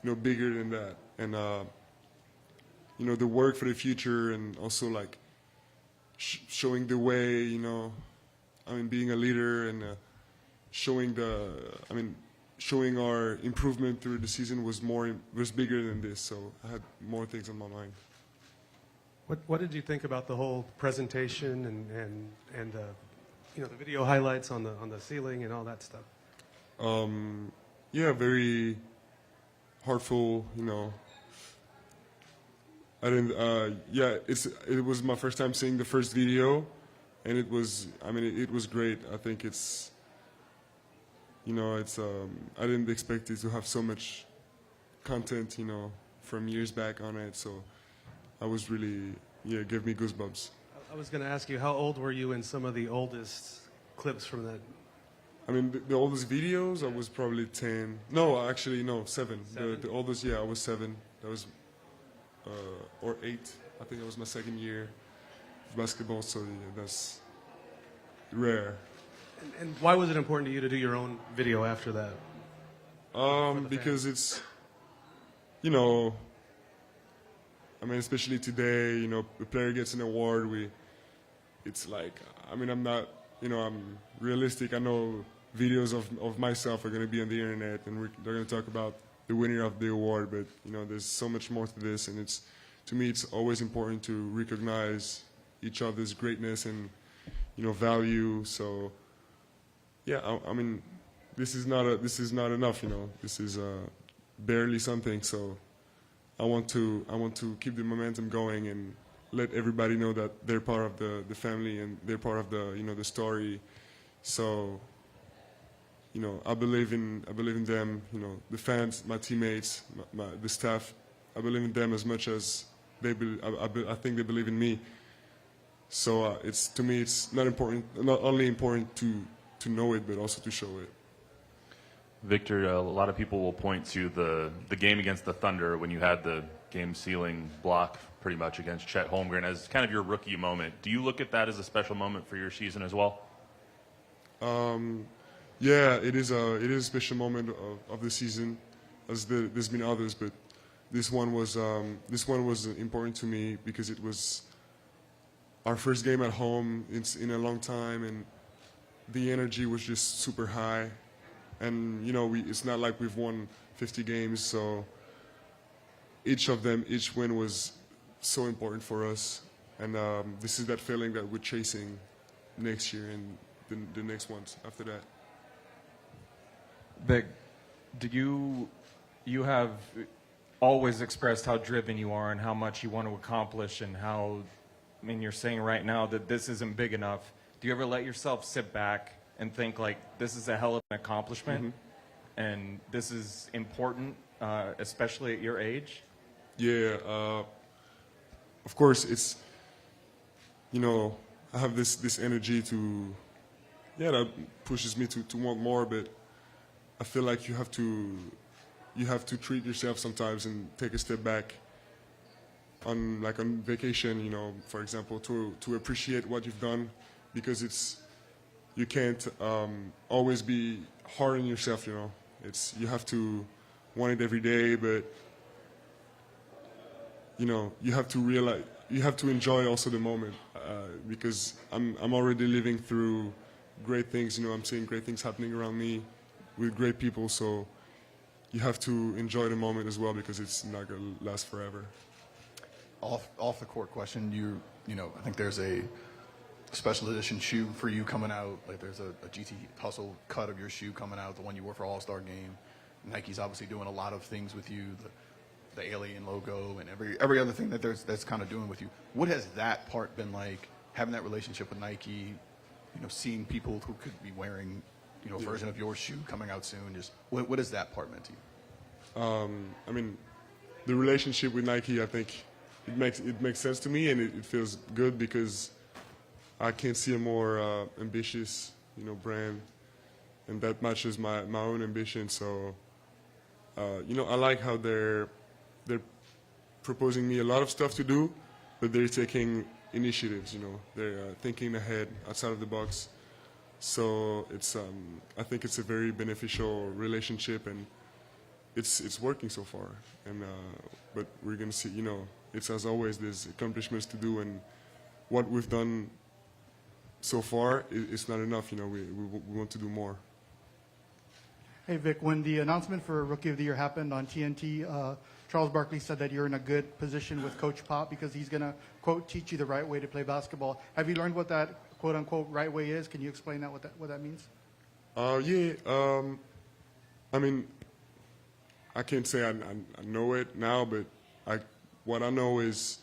bigger than that. And the work for the future, and also like showing the way, being a leader, and showing showing our improvement through the season was bigger than this. So I had more things on my mind. What did you think about the whole presentation and the video highlights on the ceiling and all that stuff? Yeah, very heartful. I didn't. It was my first time seeing the first video, and it was. It was great. I think it's. I didn't expect it to have so much content, from years back on it. So I was really, it gave me goosebumps. I was going to ask you, how old were you in some of the oldest clips from that? The oldest videos, I was probably 10. No, actually, no, 7. 7? The oldest, I was 7. That was, or 8. I think that was my second year of basketball, so that's rare. And why was it important to you to do your own video after that? Because it's, especially today, the player gets an award, it's like, I'm not, I'm realistic. I know videos of myself are going to be on the internet, and they're going to talk about the winner of the award, but, there's so much more to this, and to me, it's always important to recognize each other's greatness and, value. So, yeah, this is not enough. This is barely something. So, I want to keep the momentum going and let everybody know that they're part of the family and they're part of the story. So, I believe in them. The fans, my teammates, the staff. I believe in them as much as I think they believe in me. So to me, it's not only important to know it, but also to show it. Victor, a lot of people will point to the game against the Thunder when you had the game-sealing block pretty much against Chet Holmgren as kind of your rookie moment. Do you look at that as a special moment for your season as well? Yeah, it is a special moment of the season, as there's been others, but this one was important to me because it was our first game at home in a long time, and the energy was just super high. And it's not like we've won 50 games, so each win was so important for us. And this is that feeling that we're chasing next year and the next ones after that. Vic, you have always expressed how driven you are and how much you want to accomplish, and how, you're saying right now that this isn't big enough. Do you ever let yourself sit back and think, like, this is a hell of an accomplishment, and this is important, especially at your age? Yeah, of course, it's, I have this energy that pushes me to want more, but I feel like you have to treat yourself sometimes and take a step back on vacation, for example, to appreciate what you've done, because you can't always be hard on yourself, you have to want it every day, but you have to realize, you have to enjoy also the moment, because I'm already living through great things. I'm seeing great things happening around me with great people, so you have to enjoy the moment as well, because it's not going to last forever. Off the court question, I think there's a special edition shoe for you coming out. Like, there's a GT Hustle cut of your shoe coming out, the one you wore for All-Star Game. Nike's obviously doing a lot of things with you, the alien logo and every other thing that's kind of doing with you. What has that part been like, having that relationship with Nike, seeing people who could be wearing, a version of your shoe coming out soon? Just what has that part meant to you? The relationship with Nike, I think it makes sense to me, and it feels good, because I can't see a more ambitious, brand, and that matches my own ambition. So, I like how they're proposing me a lot of stuff to do, but they're taking initiatives. They're thinking ahead, outside of the box. So it's I think it's a very beneficial relationship, and it's working so far, and but we're gonna see. You know, it's as always, there's accomplishments to do, and what we've done so far it's not enough. You know, we want to do more. Hey, Vic, when the announcement for Rookie of the Year happened on TNT, Charles Barkley said that you're in a good position with Coach Pop because he's going to, quote, teach you the right way to play basketball. Have you learned what that, quote, unquote, right way is? Can you explain that, what that means? Yeah, I mean, I can't say I know it now, but what I know is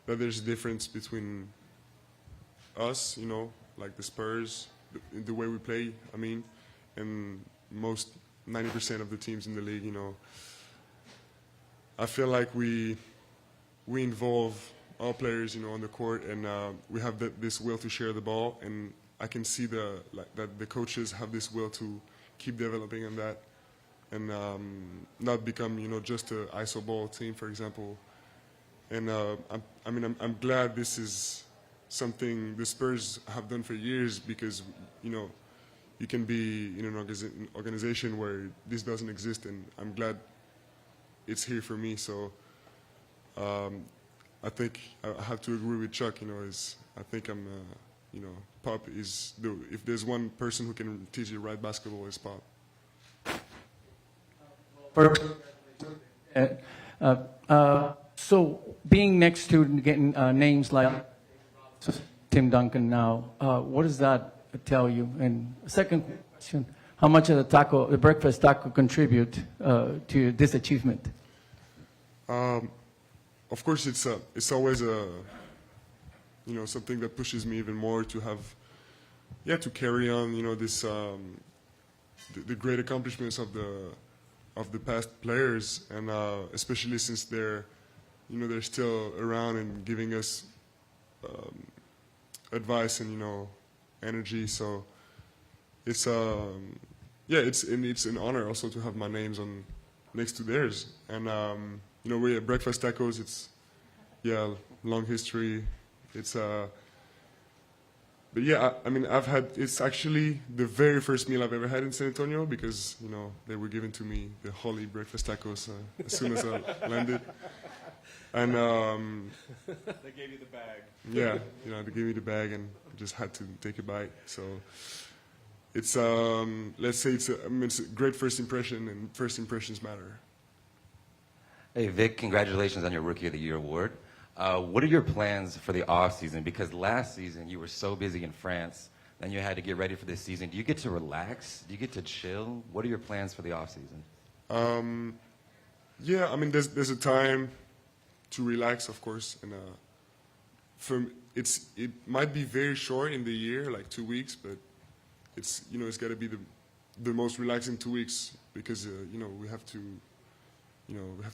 that there's a difference between us, you know, like the Spurs, the way we play, I mean, and most 90% of the teams in the league, you know. I feel like we involve all players, you know, on the court, and we have this will to share the ball, and I can see that the coaches have this will to keep developing on that, and not become, you know, just an iso ball team, for example. And I'm glad this is something the Spurs have done for years, because, you know, you can be in an organization where this doesn't exist, and I'm glad it's here for me. So I think I have to agree with Chuck. You know, I think I'm, you know, Pop is if there's one person who can teach you right basketball, it's Pop. So being next to getting names like Tim Duncan now, what does that tell you? And second question, how much of the breakfast taco contribute to this achievement? Of course, it's always you know, something that pushes me even more to have, to carry on, you know, this the great accomplishments of the past players, and especially since they're still around and giving us advice and, you know, energy. So it's it's an honor also to have my names on next to theirs. And you know, we at Breakfast Tacos, it's long history. It's but yeah, I mean, it's actually the very first meal I've ever had in San Antonio, because, you know, they were given to me, the holy breakfast tacos, as soon as I landed. And They gave you the bag. yeah, you know, they gave me the bag and I just had to take a bite. So it's let's say it's a great first impression, and first impressions matter. Hey, Vic, congratulations on your Rookie of the Year award. What are your plans for the off season? Because last season you were so busy in France, then you had to get ready for this season. Do you get to relax? Do you get to chill? What are your plans for the off season? Yeah, I mean, there's a time to relax, of course, and it might be very short in the year, like 2 weeks, but it's got to be the most relaxing 2 weeks, because you know, we have to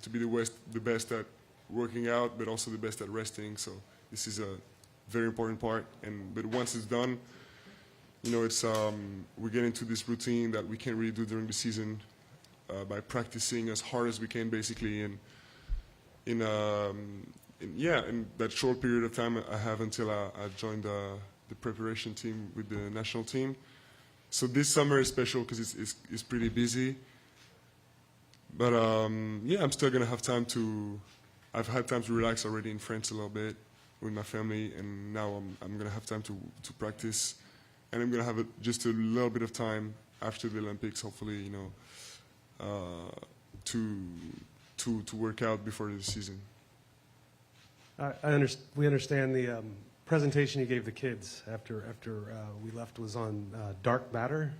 be the best at working out, but also the best at resting. So this is a very important part. But once it's done, you know, it's we get into this routine that we can't really do during the season, by practicing as hard as we can, basically, and in that short period of time I have until I joined the preparation team with the national team. So this summer is special because it's pretty busy. But I'm still gonna have time to. I've had time to relax already in France a little bit with my family, and now I'm gonna have time to practice, and I'm gonna have just a little bit of time after the Olympics, hopefully, you know, to work out before the season. We understand the presentation you gave the kids after we left was on dark matter.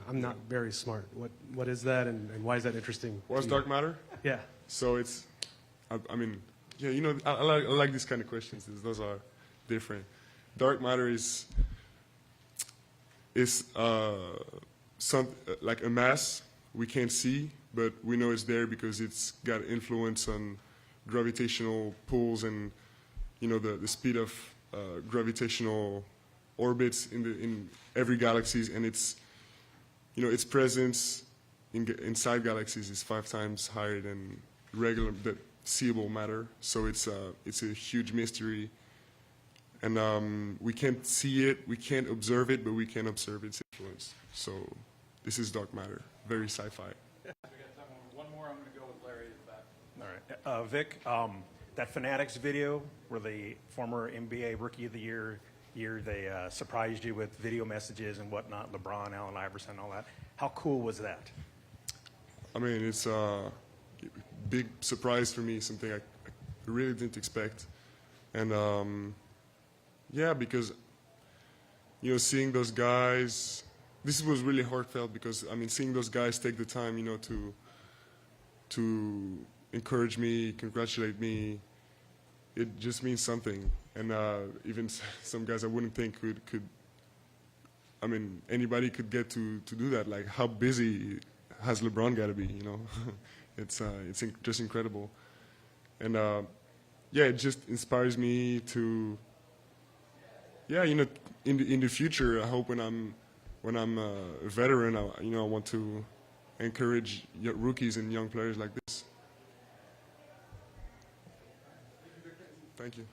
I'm not very smart. What is that, and why is that interesting? What's dark matter? Yeah. So it's, I mean, yeah, you know, I like these kind of questions. Those are different. Dark matter is like a mass we can't see, but we know it's there because it's got influence on gravitational pulls and, you know, the speed of gravitational orbits in every galaxies, and it's, you know, its presence inside galaxies is 5 times higher than the seeable matter. So it's a huge mystery, and we can't see it, we can't observe it, but we can observe its influence. So this is dark matter, very sci-fi. We got time for one more. I'm going to Vic, that Fanatics video where the former NBA Rookie of the Year they surprised you with video messages and whatnot, LeBron, Allen Iverson, all that. How cool was that? I mean, it's a big surprise for me, something I really didn't expect. And yeah, because, you know, seeing those guys, this was really heartfelt because, I mean, seeing those guys take the time, you know, to encourage me, congratulate me, it just means something. And even some guys I wouldn't think could, I mean, anybody could get to do that. Like, how busy has LeBron got to be, you know? It's just incredible. And yeah, it just inspires me to, yeah, you know, in the future, I hope when I'm a veteran, you know, I want to encourage rookies and young players like this. Thank you.